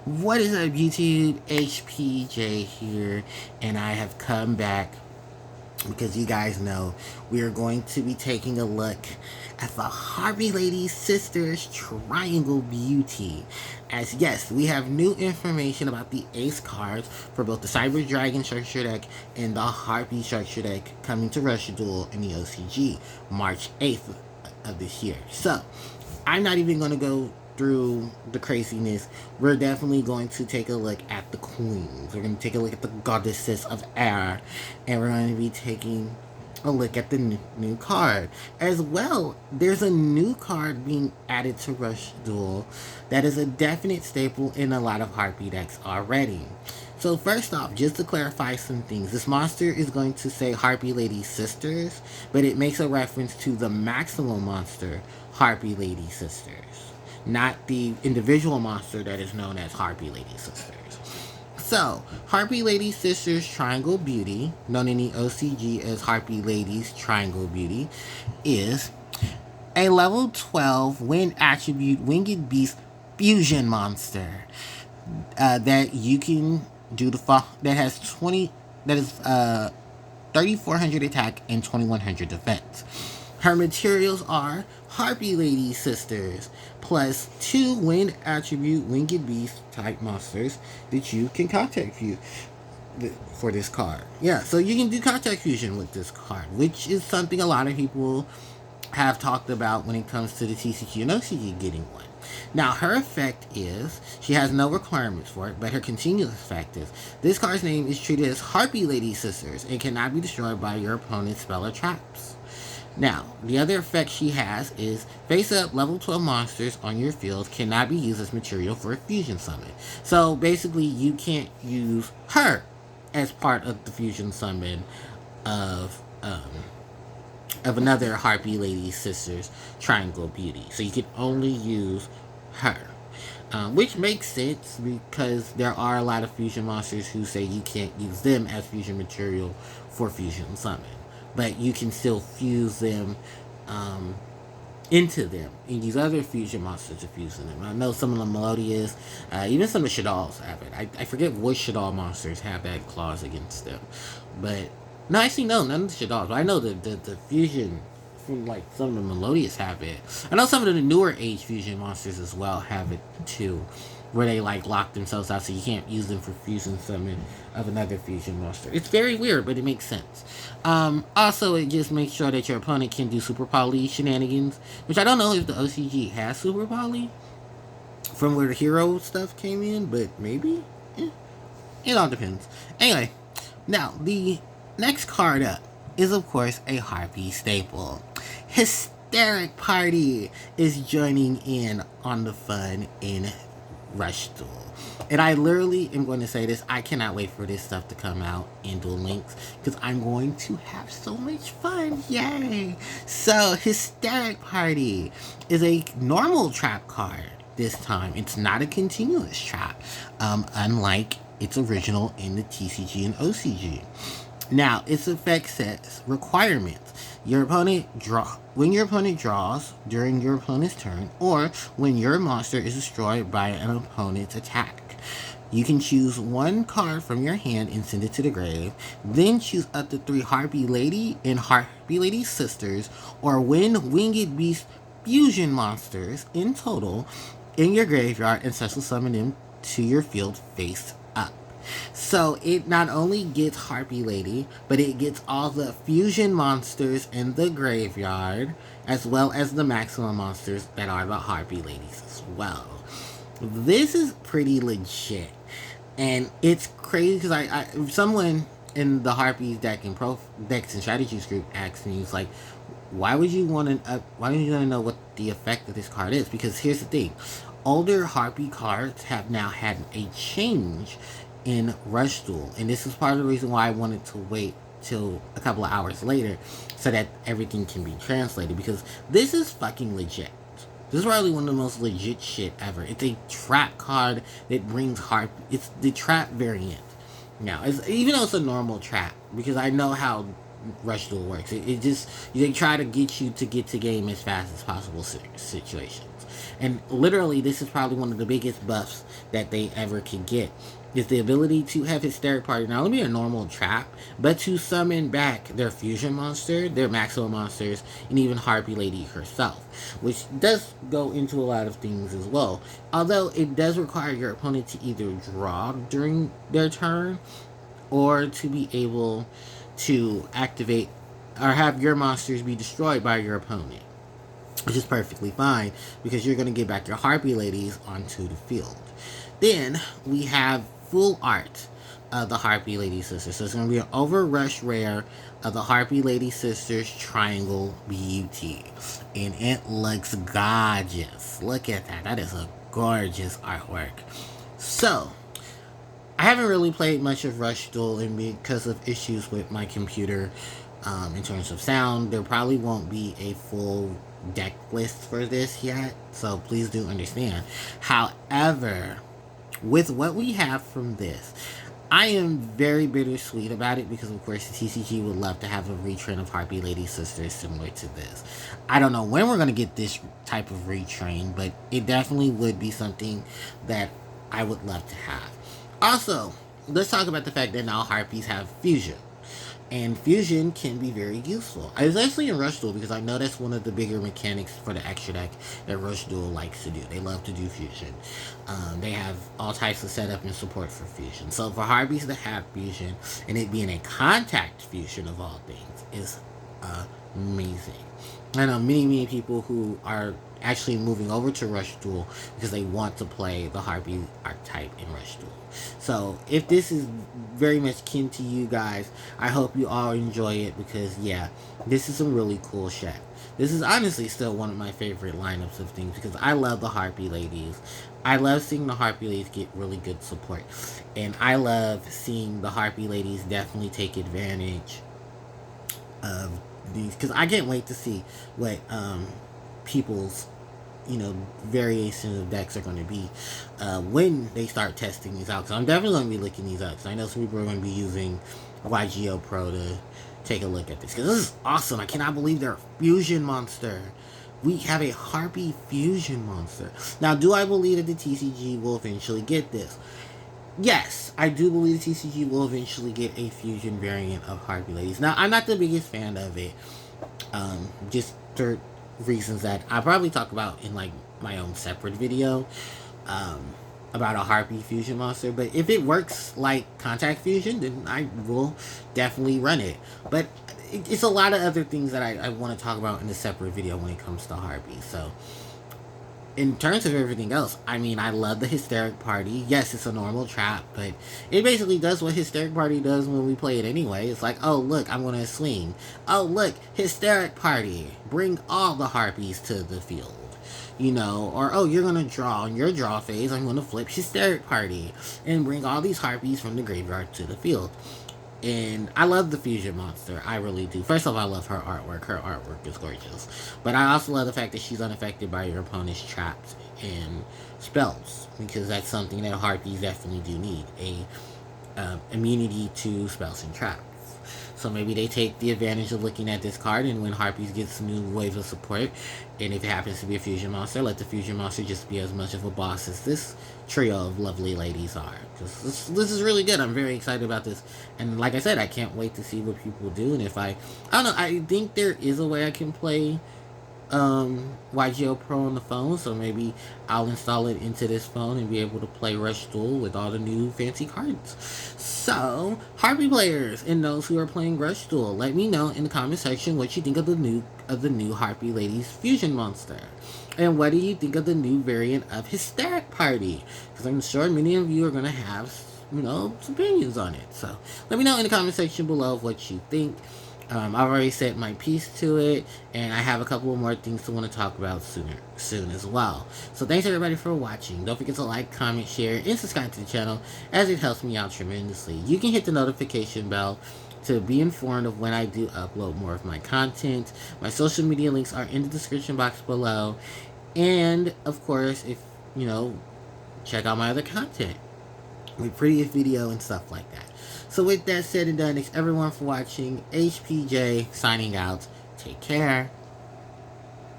What is up, YouTube? HPJ here, and I have come back because you guys know we are going to be taking a look at the Harpie Lady Sisters Triangle Beauty. As yes, we have new information about the Ace cards for both the Cyber Dragon structure deck and the Harpie structure deck coming to Rush Duel in the OCG March 8th of this year. So, I'm not even going to go through the craziness. We're definitely going to take a look at the queens. We're going to take a look at the goddesses of air, and we're going to be taking a look at the new card. As well, there's a new card being added to Rush Duel that is a definite staple in a lot of Harpie decks already. So first off, just to clarify some things, this monster is going to say Harpie Lady Sisters, but it makes a reference to the maximum monster, Harpie Lady Sisters, not the individual monster that is known as Harpie Lady Sisters. So, Harpie Lady Sisters Triangle Beauty, known in the OCG as Harpie Ladies Triangle Beauty, is a level 12 wind attribute winged beast fusion monster that you can do that has 3,400 attack and 2,100 defense. Her materials are Harpie Lady Sisters, plus 2 wind attribute winged beast type monsters that you can contact you for this card. Yeah, so you can do contact fusion with this card, which is something a lot of people have talked about when it comes to the TCG and OCG getting one. Now, her effect is, she has no requirements for it, but her continuous effect is, this card's name is treated as Harpie Lady Sisters and cannot be destroyed by your opponent's spell or traps. Now, the other effect she has is face-up level 12 monsters on your field cannot be used as material for a fusion summon. So, basically, you can't use her as part of the fusion summon of another Harpie Lady Sisters Triangle Beauty. So you can only use her. Which makes sense because there are a lot of fusion monsters who say you can't use them as fusion material for fusion summon. But you can still fuse them into them and use other fusion monsters to fuse in them. I know some of the Melodious, even some of the Shaddolls have it. I forget which Shaddol monsters have that clause against them. But, no, actually, no, none of the Shaddolls. But I know the fusion from, like, some of the Melodious have it. I know some of the newer age fusion monsters as well have it, too. Where they, like, lock themselves out so you can't use them for fusion summon of another fusion monster. It's very weird, but it makes sense. Also, it just makes sure that your opponent can do Super Poly shenanigans, which I don't know if the OCG has Super Poly from where the hero stuff came in, but maybe? It all depends. Anyway, now, the next card up is, of course, a Harpie staple. Hysteric Party is joining in on the fun in Rush Duel. And I literally am going to say this, I cannot wait for this stuff to come out in Duel Links because I'm going to have so much fun. Yay! So, Hysteric Party is a normal trap card this time. It's not a continuous trap, unlike its original in the TCG and OCG. Now, its effect says requirements. When your opponent draws during your opponent's turn, or when your monster is destroyed by an opponent's attack. You can choose one card from your hand and send it to the grave, then choose up to 3 Harpie Lady and Harpie Lady Sisters, or Winged Beast fusion monsters in total in your graveyard and special summon them to your field face up. So it not only gets Harpie Lady, but it gets all the fusion monsters in the graveyard, as well as the maximum monsters that are the Harpie Ladies as well. This is pretty legit. And it's crazy because someone in the Harpies deck and Pro Decks and Strategies group asked me, he's like, why would you want to know what the effect of this card is? Because here's the thing. Older Harpie cards have now had a change in Rush Duel, and this is part of the reason why I wanted to wait till a couple of hours later so that everything can be translated, because this is fucking legit. This is probably one of the most legit shit ever. It's a trap card that brings it's the trap variant. Now, even though it's a normal trap, because I know how Rush Duel works. It just, they try to get you to get to game as fast as possible situations. And literally, this is probably one of the biggest buffs that they ever could get. Is the ability to have Hysteric Party not only a normal trap, but to summon back their fusion monster, their maximum monsters, and even Harpie Lady herself, which does go into a lot of things as well. Although it does require your opponent to either draw during their turn, or to be able to activate or have your monsters be destroyed by your opponent, which is perfectly fine because you're going to get back your Harpie Ladies onto the field. Then we have full art of the Harpie Lady Sisters. So it's going to be an Overrush rare of the Harpie Lady Sisters Triangle Beauty. And it looks gorgeous. Look at that. That is a gorgeous artwork. So, I haven't really played much of Rush Duel, and because of issues with my computer in terms of sound, there probably won't be a full deck list for this yet, so please do understand. However, with what we have from this, I am very bittersweet about it because, of course, the TCG would love to have a retrain of Harpie Lady Sisters similar to this. I don't know when we're going to get this type of retrain, but it definitely would be something that I would love to have. Also, let's talk about the fact that now Harpies have fusion. And fusion can be very useful. I was actually in Rush Duel because I know that's one of the bigger mechanics for the extra deck that Rush Duel likes to do. They love to do fusion. They have all types of setup and support for fusion. So for Harpies to have fusion, and it being a contact fusion of all things, is amazing. I know many people who are actually moving over to Rush Duel because they want to play the Harpie archetype in Rush Duel. So if this is very much kin to you guys, I hope you all enjoy it because, yeah, this is some really cool shit. This is honestly still one of my favorite lineups of things because I love the Harpie Ladies. I love seeing the Harpie Ladies get really good support. And I love seeing the Harpie Ladies definitely take advantage of these, because I can't wait to see what people's variations of decks are going to be when they start testing these out, because I'm definitely going to be looking these up, because I know some people are going to be using YGO Pro to take a look at this, because this is awesome. I cannot believe they're a fusion monster. We have a Harpie fusion monster. Now, do I believe that the TCG will eventually get this? Yes, I do believe the TCG will eventually get a fusion variant of Harpie Ladies. Now, I'm not the biggest fan of it, just for reasons that I'll probably talk about in like my own separate video about a Harpie fusion monster. But if it works like Contact Fusion, then I will definitely run it. But it's a lot of other things that I want to talk about in a separate video when it comes to Harpie. So in terms of everything else, I mean, I love the Hysteric Party. Yes, it's a normal trap, but it basically does what Hysteric Party does when we play it anyway. It's like, oh, look, I'm going to swing. Oh, look, Hysteric Party. Bring all the Harpies to the field. Or, oh, you're going to draw. On your draw phase, I'm going to flip Hysteric Party and bring all these Harpies from the graveyard to the field. And I love the fusion monster. I really do. First off, I love her artwork. Her artwork is gorgeous. But I also love the fact that she's unaffected by your opponent's traps and spells, because that's something that Harpies definitely do need. A immunity to spells and traps. So maybe they take the advantage of looking at this card, and when Harpies gets new wave of support, and if it happens to be a fusion monster, let the fusion monster just be as much of a boss as this trio of lovely ladies are. Because this is really good. I'm very excited about this. And like I said, I can't wait to see what people do. And if I don't know, I think there is a way I can play YGO Pro on the phone, so maybe I'll install it into this phone and be able to play Rush Duel with all the new fancy cards. So, Harpie players and those who are playing Rush Duel, let me know in the comment section what you think of the new Harpie Ladies fusion monster. And what do you think of the new variant of Hysteric Party? Because I'm sure many of you are going to have, some opinions on it. So, let me know in the comment section below what you think. I've already said my piece to it, and I have a couple more things to want to talk about soon as well. So thanks everybody for watching. Don't forget to like, comment, share, and subscribe to the channel, as it helps me out tremendously. You can hit the notification bell to be informed of when I do upload more of my content. My social media links are in the description box below, and of course, if check out my other content, my previous video and stuff like that. So with that said and done, thanks everyone for watching. HPJ signing out. Take care.